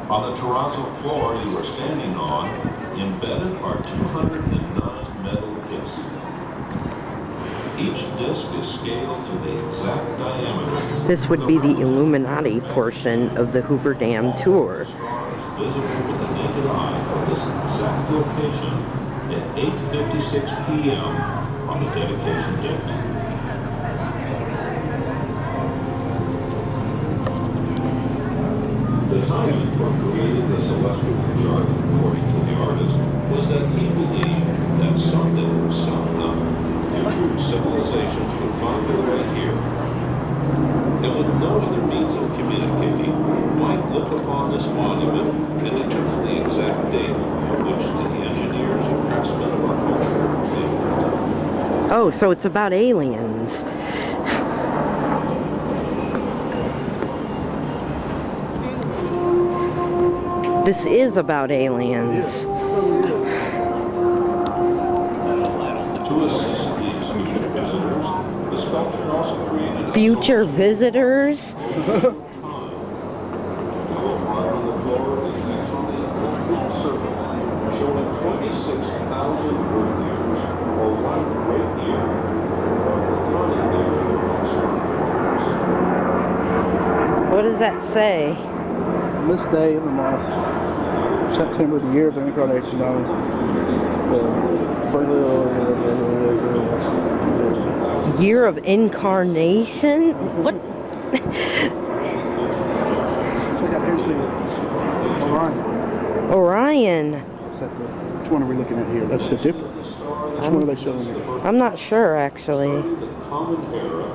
On the terrazzo floor you are standing on, embedded are 209 metal discs. Each disc is scaled to the exact diameter. This would be the Illuminati portion of the Hoover Dam tour. Stars visible with the naked eye at this exact location at 8:56 p.m. on the dedication date. The timing for creating the celestial chart, according to the artist, was that he believed that someday, sometime, future civilizations would find their way here. And with no other means of communicating, might look upon this monument and determine the exact date on which the engineers and craftsmen of our culture lived. Oh, so it's about aliens. This is about aliens. To assist these future visitors, the sculpture also created Future visitors? showing 26,000 Earth years, or one great year, What does that say? On this day of the month, September, the year of the incarnation, Year of incarnation? What? Check out, here's the Orion. Orion. Which one are we looking at here? That's the Dipper. Which one are they showing here? I'm not sure, actually. the common era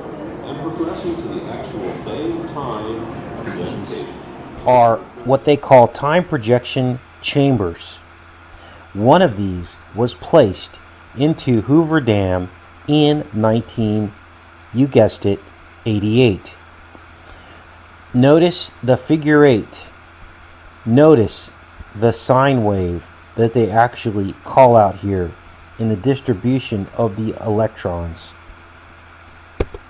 and progressing to the actual day and time of dedication. Are what they call time projection chambers. One of these was placed into Hoover Dam in you guessed it, 88. Notice the figure 8. Notice the sine wave that they actually call out here in the distribution of the electrons.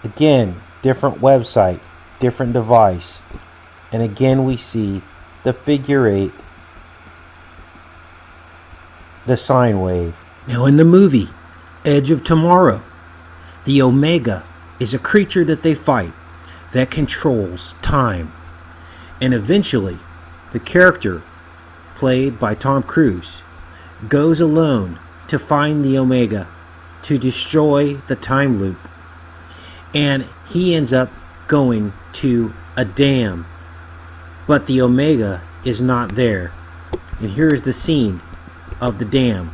Again, different website, different device. And again we see the figure 8, the sine wave. Now in the movie, Edge of Tomorrow, the Omega is a creature that they fight that controls time. And eventually, the character, played by Tom Cruise, goes alone to find the Omega to destroy the time loop. And he ends up going to a dam. But the Omega is not there. And here's the scene of the dam.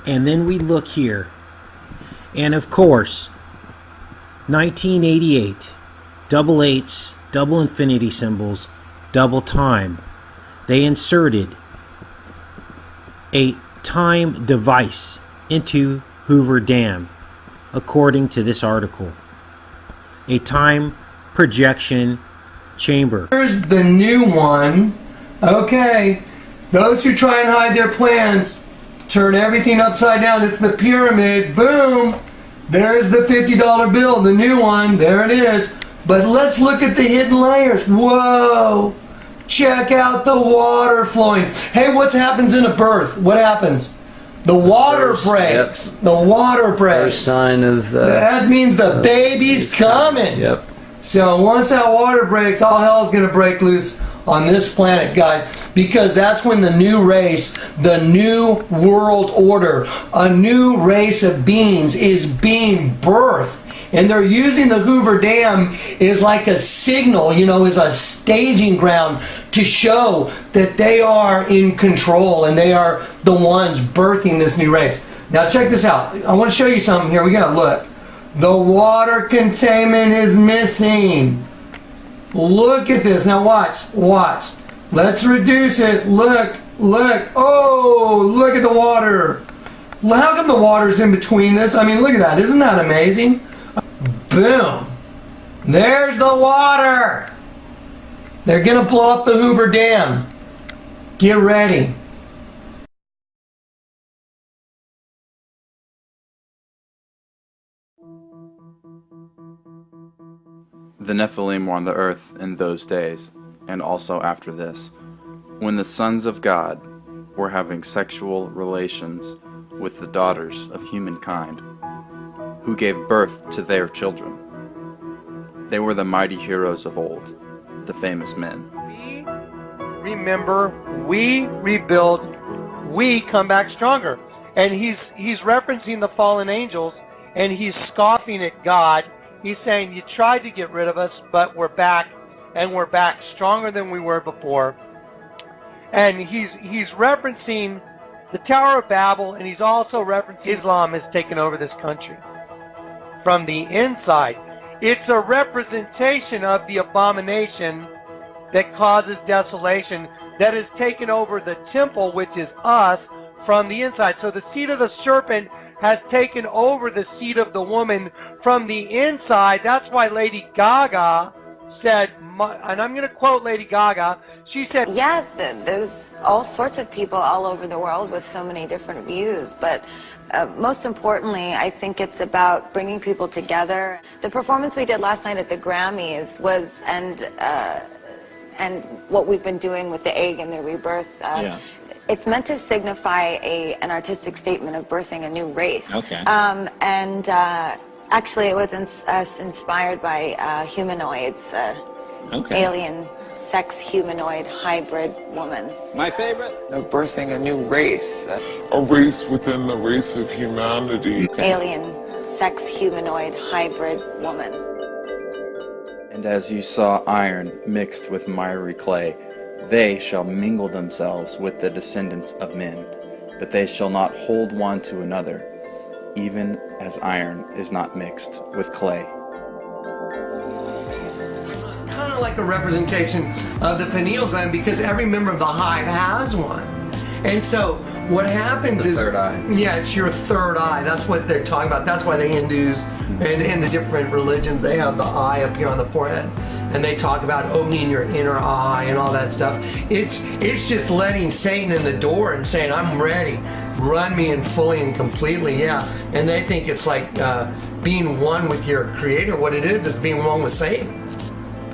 And then we look here, and of course, 1988, double eights, double infinity symbols, double time. They inserted a time device into Hoover Dam, according to this article. A time projection chamber. Here's the new one. Okay, those who try and hide their plans, turn everything upside down. It's the pyramid. Boom! There's the $50 bill, the new one. There it is. But let's look at the hidden layers. Whoa! Check out the water flowing. Hey, what happens in a birth? What happens? The water breaks. Yep. The water breaks. First sign of... that means the baby's coming. Yep. So once that water breaks, all hell is going to break loose on this planet, guys, because that's when the new race, the new world order, a new race of beings is being birthed. And they're using the Hoover Dam is like a signal, you know, is a staging ground to show that they are in control and they are the ones birthing this new race. Now check this out. I want to show you something here. We got to look. The water containment is missing. Look at this. Now watch. Watch. Let's reduce it. Look. Look. Oh, look at the water. How come the water's in between this? I mean, look at that. Isn't that amazing? Boom. There's the water. They're going to blow up the Hoover Dam. Get ready. The Nephilim were on the earth in those days, and also after this, when the sons of God were having sexual relations with the daughters of humankind, who gave birth to their children. They were the mighty heroes of old, the famous men. We remember, we rebuild, we come back stronger. And he's referencing the fallen angels, and he's scoffing at God. He's saying, you tried to get rid of us, but we're back, and we're back stronger than we were before. And he's referencing the Tower of Babel, and he's also referencing Islam has taken over this country from the inside. It's a representation of the abomination that causes desolation, that has taken over the temple, which is us, from the inside. So the seed of the serpent has taken over the seed of the woman from the inside. That's why Lady Gaga said, and I'm going to quote Lady Gaga, she said, yes, there's all sorts of people all over the world with so many different views, but most importantly, I think it's about bringing people together. The performance we did last night at the Grammys was, and what we've been doing with the egg and the rebirth, it's meant to signify an artistic statement of birthing a new race. Okay. Actually, it was inspired by humanoids, alien sex humanoid hybrid woman. My favorite? Of birthing a new race. A race within the race of humanity. Alien sex humanoid hybrid woman. And as you saw iron mixed with miry clay, they shall mingle themselves with the descendants of men, but they shall not hold one to another, even as iron is not mixed with clay. It's kind of like a representation of the pineal gland, because every member of the hive has one. And so what happens is, third eye. Yeah, it's your third eye. That's what they're talking about. That's why the Hindus and the different religions, they have the eye up here on the forehead, and they talk about opening your inner eye and all that stuff. It's just letting Satan in the door and saying, I'm ready, run me in fully and completely. Yeah. And they think it's like being one with your creator. What it is, it's being one with Satan.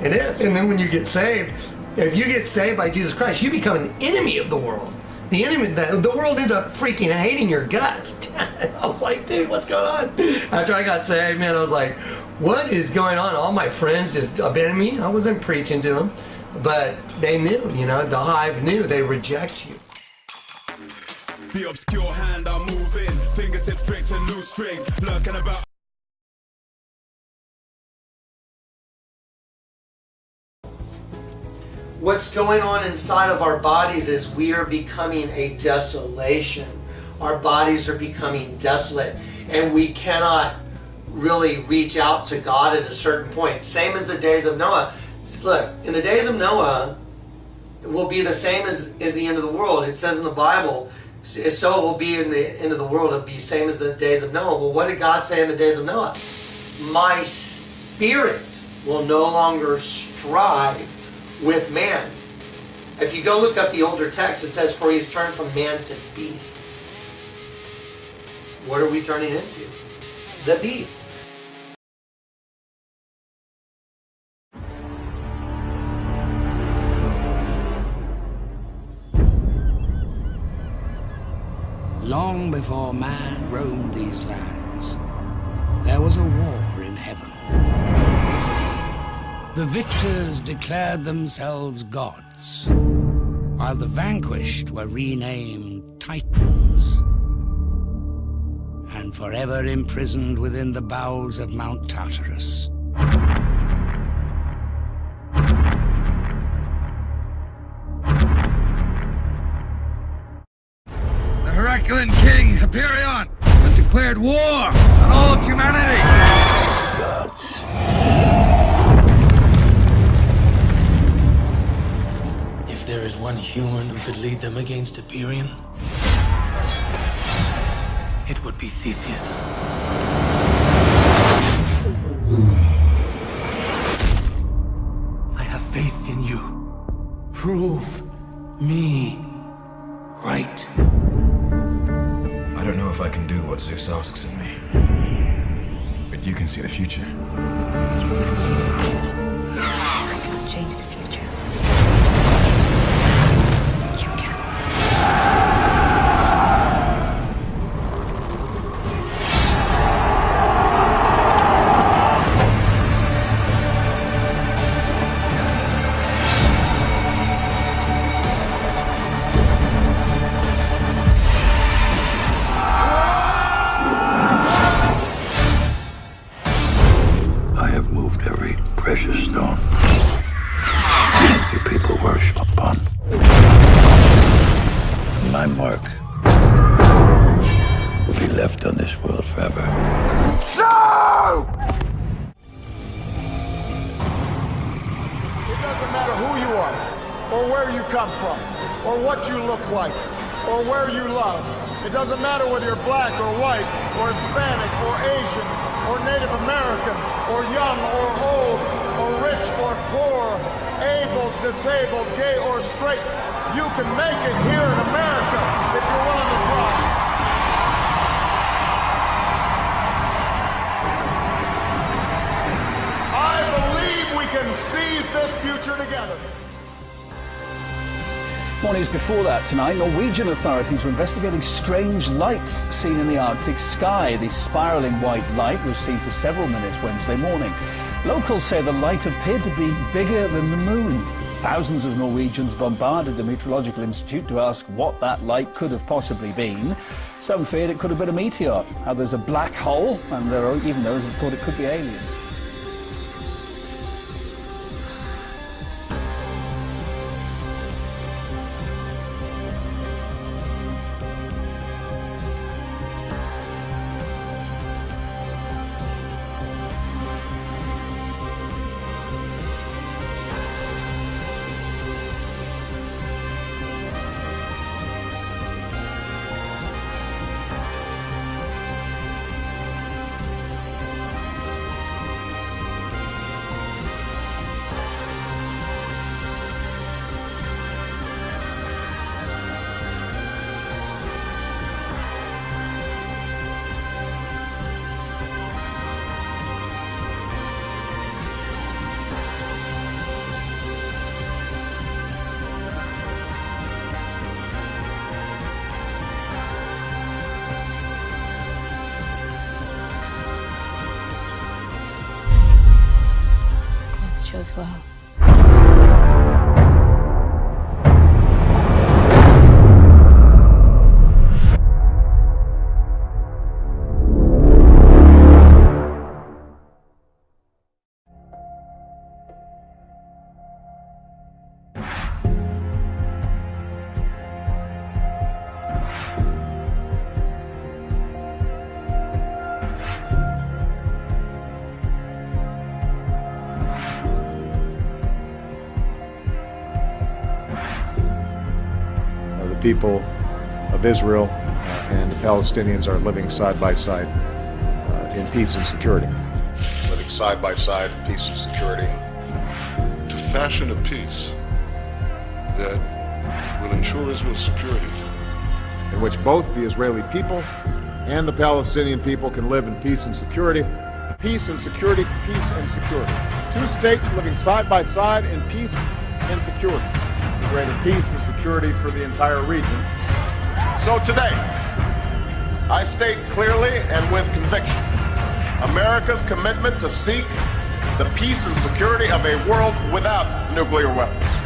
It is. And then when you get saved, if you get saved by Jesus Christ, you become an enemy of the world. The enemy, the world ends up freaking hating your guts. I was like, dude, what's going on? After I got saved, man, I was like, what is going on? All my friends just abandoned me. I wasn't preaching to them, but they knew, the hive knew. They reject you. The obscure hand are moving, fingertips straight to new string, lurking about. What's going on inside of our bodies is we are becoming a desolation. Our bodies are becoming desolate, and we cannot really reach out to God at a certain point. Same as the days of Noah. Look, in the days of Noah, it will be the same as the end of the world. It says in the Bible, so it will be in the end of the world. It will be same as the days of Noah. Well, what did God say in the days of Noah? My spirit will no longer strive with man. If you go look up the older text, it says, for he's turned from man to beast. What are we turning into? The beast. Long before man roamed these lands, there was a war in heaven. The victors declared themselves gods, while the vanquished were renamed Titans, and forever imprisoned within the bowels of Mount Tartarus. The Herculean king, Hyperion, has declared war on all of humanity. Gods. human who could lead them against Hyperion, it would be Theseus. I have faith in you. Prove me right. I don't know if I can do what Zeus asks of me, but you can see the future. I cannot change the future. You can. I have moved every precious stone your people worship upon. My mark will be left on this world forever. No! It doesn't matter who you are, or where you come from, or what you look like, or where you love. It doesn't matter whether you're black or white, or Hispanic or Asian, or Native American, or young or old, or rich or poor, able, disabled, gay or straight. You can make it here in America if you're willing to try. I believe we can seize this future together. Mornings before that tonight, Norwegian authorities were investigating strange lights seen in the Arctic sky. The spiralling white light was seen for several minutes Wednesday morning. Locals say the light appeared to be bigger than the moon. Thousands of Norwegians bombarded the Meteorological Institute to ask what that light could have possibly been. Some feared it could have been a meteor, others a black hole, and there are even those that thought it could be aliens. Chose well. The people of Israel and the Palestinians are living side by side in peace and security. Living side by side in peace and security. To fashion a peace that will ensure Israel's security. In which both the Israeli people and the Palestinian people can live in peace and security. Peace and security, peace and security. Two states living side by side in peace and security. Greater peace and security for the entire region. So today, I state clearly and with conviction America's commitment to seek the peace and security of a world without nuclear weapons.